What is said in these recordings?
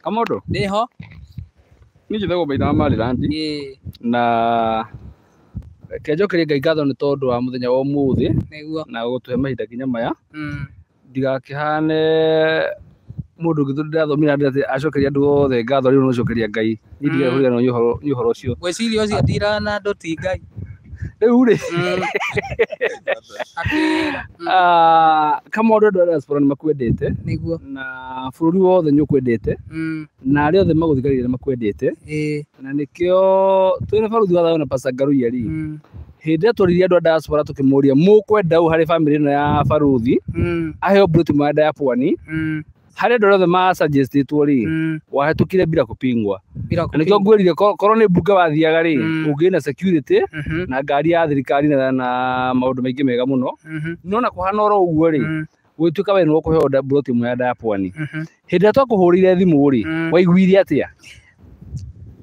Kamodo Ndiho. Niĩ njĩtagwo Maina wa Maryland na kĩanjokeria Ngai ngatho nĩ tondũ wa mũthenya wa ũmũthĩ na gũtũhe mahinda nginya maya ndigakĩhane mũndũ ũngĩ ndĩrathomire atĩ acokeria andũ othe ngatho rĩu no cokeria Ngai niĩ ndigahũrĩganwo nĩ ũhoro ũcio gwĩciria ũcio ndirana andũ ti Ngai rĩu rĩ Kamodo andũ a diaspora nĩ makwendete na bũrũri wothe nĩ ũkwendete na arĩa othe magũthikagĩrĩria nĩ makwendete na nĩkĩo twĩna baruthi wa thayũ na Pastor Ngaruiya rĩ hĩndĩ ĩrĩa twaririe andũ a diaspora tũkĩmoria mũkwenda ũ harĩ famĩlĩ ĩno ya baruthi aheo bulletin ya Diapwani harĩ andũ othe ma-suggestĩtwo rĩ wahĩtũkire bila kupingwa na nĩkĩo ngwĩrire korwo nĩ mbunge wathiaga rĩ ũngĩna security na ngari ya thirikari na maũndũ maingĩ mega mũno no na kũhana oro ũguo rĩ gwĩtuĩka we nĩ ũkũheo bulletin ya Diapwani hĩndĩ ĩrĩa twakũhũrĩire thimũ rĩ waiguire atĩa?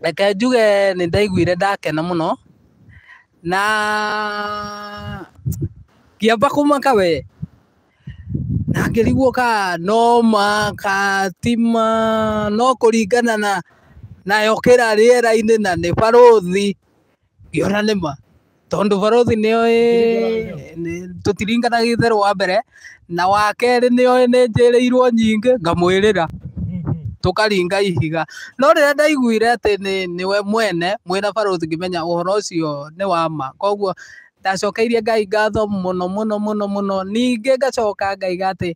Reke njuge nĩ ndaiguire ndakena mũno na ngĩamba kũmaka we na ngĩrigwo ka no makatima no kũringana na yokĩra rĩera-inĩ na nĩ baruthi ngĩona nĩma tondũ baruthi nĩoĩ tũtiringanaga itherũ wa mbere na wa kerĩ nĩoĩ nĩ njĩrĩirwo nyingĩ ngamwĩrĩra tũkaringa ihiga no rĩrĩa ndaiguire atĩ nĩwe mwene mwĩna baruthi ngĩmenya ũhoro ũcio nĩ wa ma koguo ndacokeirie Ngai ngatho mũno mũno mũno mũno ningĩ ngacoka ngaiga atĩ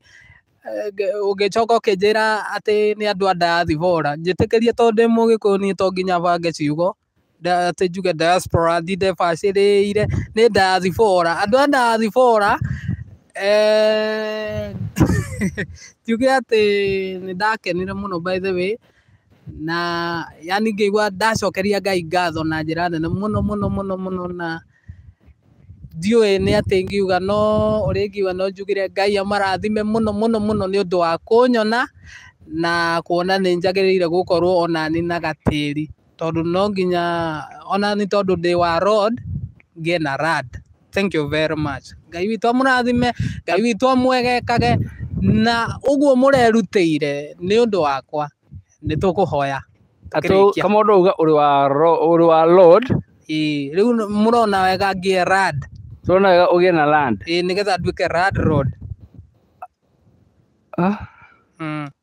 ũngĩcoka ũkĩnjĩra atĩ nĩ andũ a diaspora njĩtĩkĩrie tondũ ndĩ Mũgĩkũyũ niĩ to nginya bange ciugo atĩ njuge diaspora ndibacĩrĩire nĩ diaspora andũ a diaspora njuge atĩ nĩ ndakenire mũno by the way na yani ngĩigua ndacokeria Ngai ngatho na njĩra nene mũno mũno mũno mũno na ndiũĩ nĩ atĩ ngiuga no ũrĩa ngiuga no njugire Ngai amarathime mũno mũno mũno nĩ ũndũ wa kũnyona na kuona nĩ njagĩrĩire gũkorwo onani na gatĩri tondũ no nginya onani tondũ ndĩ wa road ngĩe na rad. Thank you very much. Ngai witũ amũrathime, Ngai witũ amwegekage na ũguo mũrerutĩire nĩ ũndũ wakwa nĩ tũkũhoya. Kamodo uga ũrĩ wa Lord rĩu mũrona wega ngĩe rad tũrona wega ũgĩe na land nĩgetha nduĩke rad road.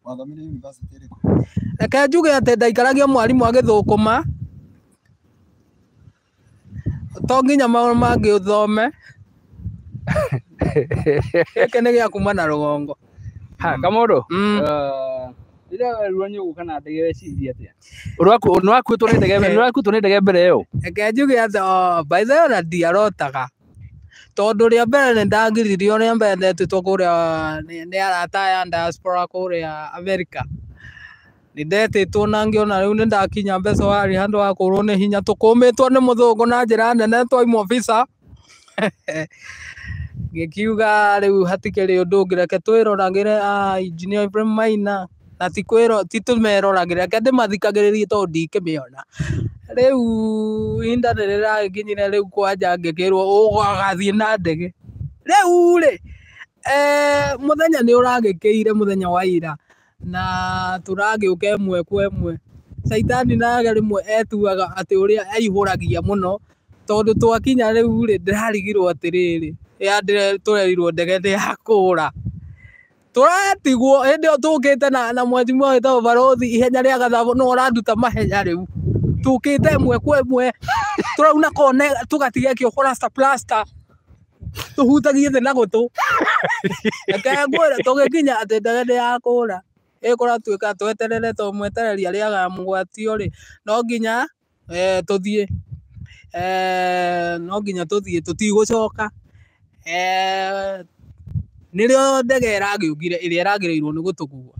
Wathomire university ĩrĩkũ? Reke njuge atĩ ndaikaragia mwarimũ agĩthũkũma to nginya maũndũ mangĩ ũthome gĩkĩ nĩ gĩa kuma na rũgongo. Kamodo rĩrĩa werũa nĩ ũgũka na ndege weciria atĩa? Nĩwakuĩtwo nĩ ndege mbere ĩyo? Reke njuge atĩ by the way ona ndiarotaga tondũ rĩa mbere nĩ ndagiririo rĩa mbere ndetĩtwo kũrĩa nĩ arata aya diaspora kũrĩa America nĩ ndetĩtwo na ngĩona rĩu nĩ ndakinya mbeca warĩ handũ wa kũrwo nĩ hinya tũkũmĩtwo nĩ mũthũngũ na njĩra nene twaimwo visa ngĩkiuga rĩu hatikĩrĩ ũndũ ũngĩ reke twĩroragĩre Engineer Ibrahim Maina na ti tũmeroragĩre reke ndĩmathikagĩrĩrie tondũ ndikĩmĩona rĩu ihinda nĩ rĩragĩkinyire rĩu kwanja ngĩkĩrwo ũgathiĩ na ndege rĩu rĩ mũthenya nĩ ũragĩkĩire mũthenya wa ira na tũragĩũka ĩmwe kwa ĩmwe caitani nake rĩmwe etuaga atĩ ũrĩa aihũragia mũno tondũ twakinya rĩu rĩ ndĩrarigirwo atĩrĩrĩ tũrerirwo ndege nĩ ya kũũra tũratigwo hĩndĩ ĩyo tũkĩte na mwanjimũ wĩtagwo barothi ihenya rĩa gathabũ no ũranduta mahenya rĩu tũkĩte ĩmwe kwa ĩmwe tũrauna kone tũgatigekio plasta tũhutagie thĩ na gũtũ reke ngwĩre tũgĩkinya atĩ ndege nĩ ya kũũra ĩkũratuĩka tweterere tũmwetereria rĩaga mũgwatio rĩ no nginya tũthiĩ tũtigũcoka nĩrĩo ndege ĩragĩũkire ĩrĩa ĩragĩrĩirwo nĩ gũtũkua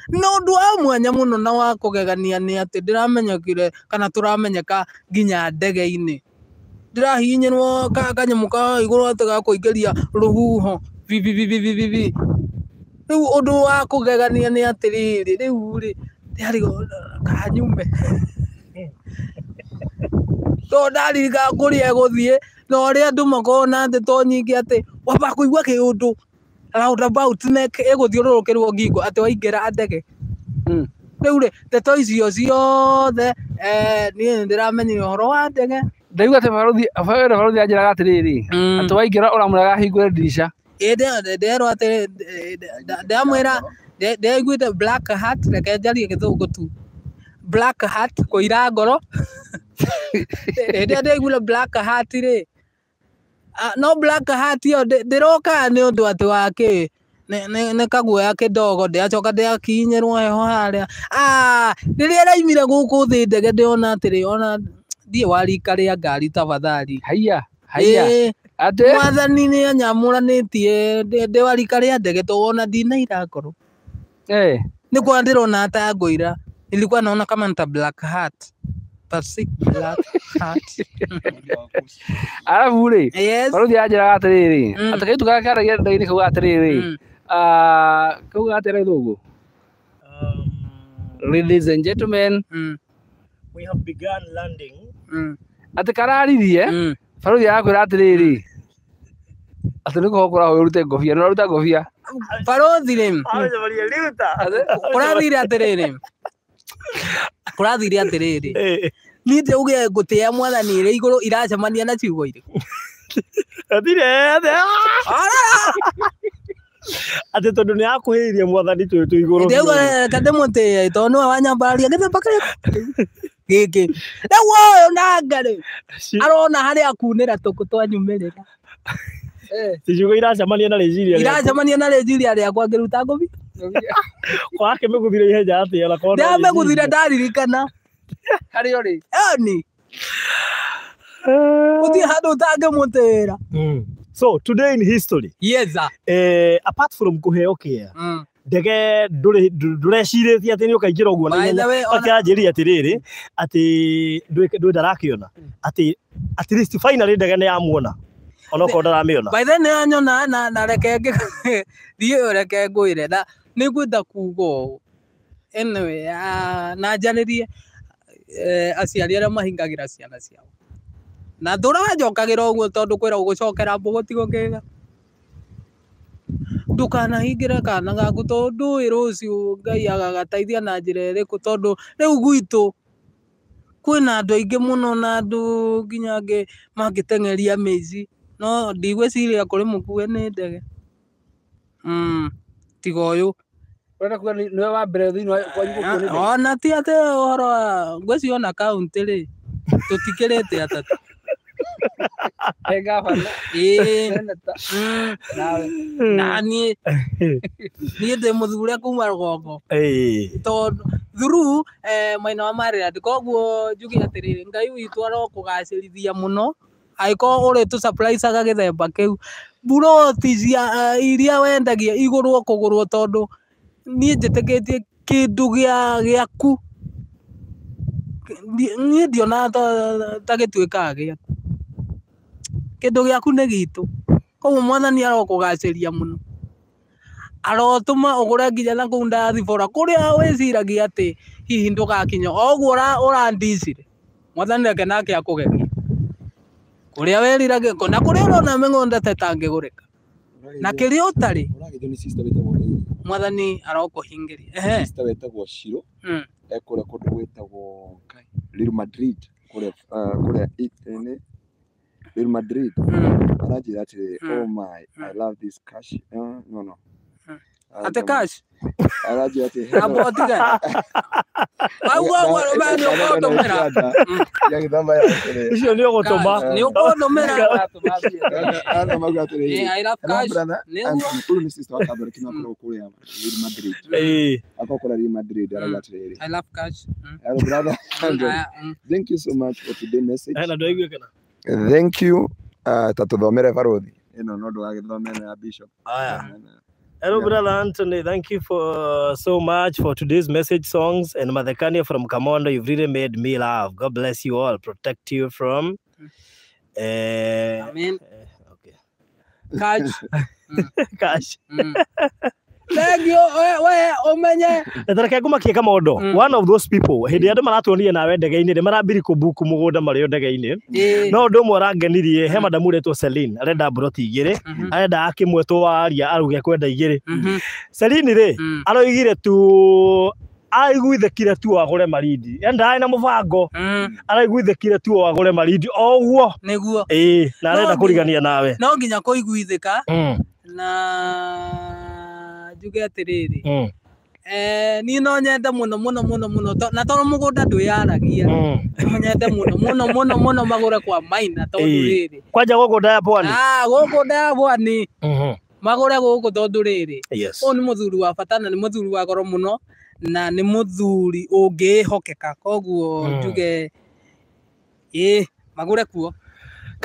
no ũndũ wa mwanya mũno na wa kũgegania nĩ atĩ ndĩramenyekire kana tũramenyeka nginya ndege-inĩ ndĩrahihinyĩrwo kanyamũ ka igũrũ atĩ ga kũingĩria rũhuho rĩu ũndũ wa kũgegania nĩ atĩrĩrĩ rĩu rĩ ndĩarigwo kanyume to ndaringa kũrĩa egũthiĩ na ũrĩa andũ makona thĩ to nyingĩ atĩ wamba kũigua kĩũndũ roundabout ĩgũthiũrũrũkĩrwo ngingo atĩ waingĩra ndege Riu ri ndeto icio ciothe ni ndiramenya uhoro wa ndege ndaigua ati baruthi anjiraga atiriri ati waingĩra ũramwĩraga ahingũre ndirisha nderwo ati ndamwĩra ndaiguĩte black hat reke njarie gĩthũngũ tu black hat kũira ngoro ndaiguire black hat ri no black hat yo ndiroka nĩ ũndũ atĩ wa kĩ nĩ kaguoya kĩdogo ndiacoka ndiakinyĩrwo heho harĩa rĩrĩa raimire gũkũ thĩ ndege ndĩona atĩrĩ ona thiĩ wa rika rĩa ngari tafadhali haiya ati mwathani nĩ anyamũranĩtie ndĩ wa rika rĩa ndege to wona ndinaira ngoro nĩ kwa ndĩrona ta ngũira nilikuwa naona kama nita black hat Pasik black hat alafu ri baruthi anjiraga atiriri ati kaitu gaka karagia ndege-inĩ kau atiriri kau gatĩra gĩthũngũ ladies and gentlemen we have begun landing ati kararirie baruthi arakwĩra atiriri ati nĩ kũhokora ũrute ngobia nĩ ũruta ngobia baruthi rĩ kũrathire atiriri niĩ ndĩuge ngũtĩa mwathani ĩrĩ igũrũ iracemania na ciugo irĩkũ ati tondũ nĩ akũhĩirie mwathani twĩ igũrũ ndĩuga ndĩmũtĩe tondũ nĩwe wanyambararia gĩthemba gĩkĩ rĩu ũyũ na ngarĩ arona harĩa akunĩra tũkũ twanyumĩrĩra ciugo iracemania na rĩciria rĩakwa ngĩruta ngũbi kwake mĩguthire ihenya atĩa ndamĩguthire ndaririkana harĩa ũrĩ ni gũthiĩ handũ ũtangĩmũtĩra. So today in history, yes apart from kuheo kia ndege ndũrecirĩtie atĩ nĩ ũkaingĩra ũguo na ihenya akĩanjĩria atĩrĩrĩ atĩ ndarakiona atĩ at least finally ndege nĩ yamuona ona ko ndaramĩona by then anyona na reke thiĩ reke ngwĩre na nĩ ngwenda kuga ũũ anyway na njarĩrie aciari arĩa mahingagĩra ciana ciao na ndũrajokagĩra ũguo tondũ kwĩra ũgũcokera mbũgũ ti gũkĩga ndũkanahingĩre kana gaku tondũ ndũĩ rũciũ Ngai agagateithia na njĩra ĩrĩkũ tondũ rĩu gwitũ kwĩna andũ aingĩ mũno na andũ nginya angĩ mangĩteng'eria mĩici no ndigwĩciria kũrĩ mũkuue nĩ ndege tiga ũyũ urenda kuga niwe wa mbere thĩinĩ kwanyu gũkuo nĩ ndege ona ti atĩ ũhoro wa ngwĩciria ona kaũntĩ rĩ tũtikĩrĩte atatũ na niĩ ndĩ mũthure kuma rũgongo tondũ through Maina wa Maryland koguo njuge atĩrĩrĩ Ngai witũ arokũgacĩrithia mũno angĩkorwo ũrĩ tũsurpricaga gĩthemba kĩu mburoti cia iria wendagia igũrwo kũgũrwo tondũ niĩ njĩtĩkĩtie kĩndũ gĩaku niĩ ndiona ta gĩtuĩkaga gĩaku kĩndũ gĩaku nĩ gitũ koguo mwathani arokũgacĩria mũno arotũma ũgũre nginya na kũu ndathibora kũrĩa wĩciragia atĩ hihi ndũgakinya oguo ũrandicire mwathani reke nake akũgeria kũrĩa wĩriragio na kũrĩa ũrona mĩng'onda tetangĩgũrĩka na kĩrĩa ũtarĩ mwathani arokũhingĩria sister wetagwo Shiro ekũrĩa kũndũ gwĩtagwo Real Madrid kũrĩa Real Madrid aranjĩra atĩrĩ oh my I love this cash no ate cash aranjĩra atĩ abotiga agua bani ũkũndũmĩra icio nĩ ũgũtũma nĩ ũkũndũmĩra mauga atĩrĩ I love cash nĩ sister wa Kabere kĩna kũrĩa Real Madrid akokora Real Madrid arauga atĩrĩ I love cash hello brother thank you so much for today's message thank you tatuthomere baruthi ĩno no ndũgagĩthomere ya bishop Hello, Brother Anthony. Thank you for so much for today's message songs. And Madhekania from Kamondo, you've really made me laugh. God bless you all. Protect you from... Amen. Okay. Cash. Thank you. Umenye. Ndareke ngumakie Kamondo. One of those people. Hĩndĩ andũ maratuonia nawe ndege-inĩ nĩ marambiri kũbuku mũgũnda marĩ ndege-inĩ. No ũndũ ũmwe ũrangenirie he madamu ũretwo Celine arenda mburoti igĩrĩ arenda akĩmwe twaria aruge kwenda igĩrĩ. Celine rĩ aroigire tu aiguithĩkire tu agũre Malindi. Ndarĩ na mũbango. Araiguithĩkire tu agũre Malindi o ũguo. Nĩguo. Na arenda kũrigania nawe. No nginya kũiguithĩka na njuge atĩrĩrĩ. Niĩ no nyende mũno na tondũ mũgũnda ndwĩyaragia. No nyende mũno magũre kwa Maina tondũ rĩrĩ. Kwanja gũkũ nda ya Pwani. Gũkũ nda ya Pwani. Magũre gũkũ tondũ rĩrĩ. Ũyũ nĩ mũthuri wa bata na nĩ mũthuri wa goro mũno na nĩ mũthuri ũngĩhokeka. Koguo njuge magũre kuo.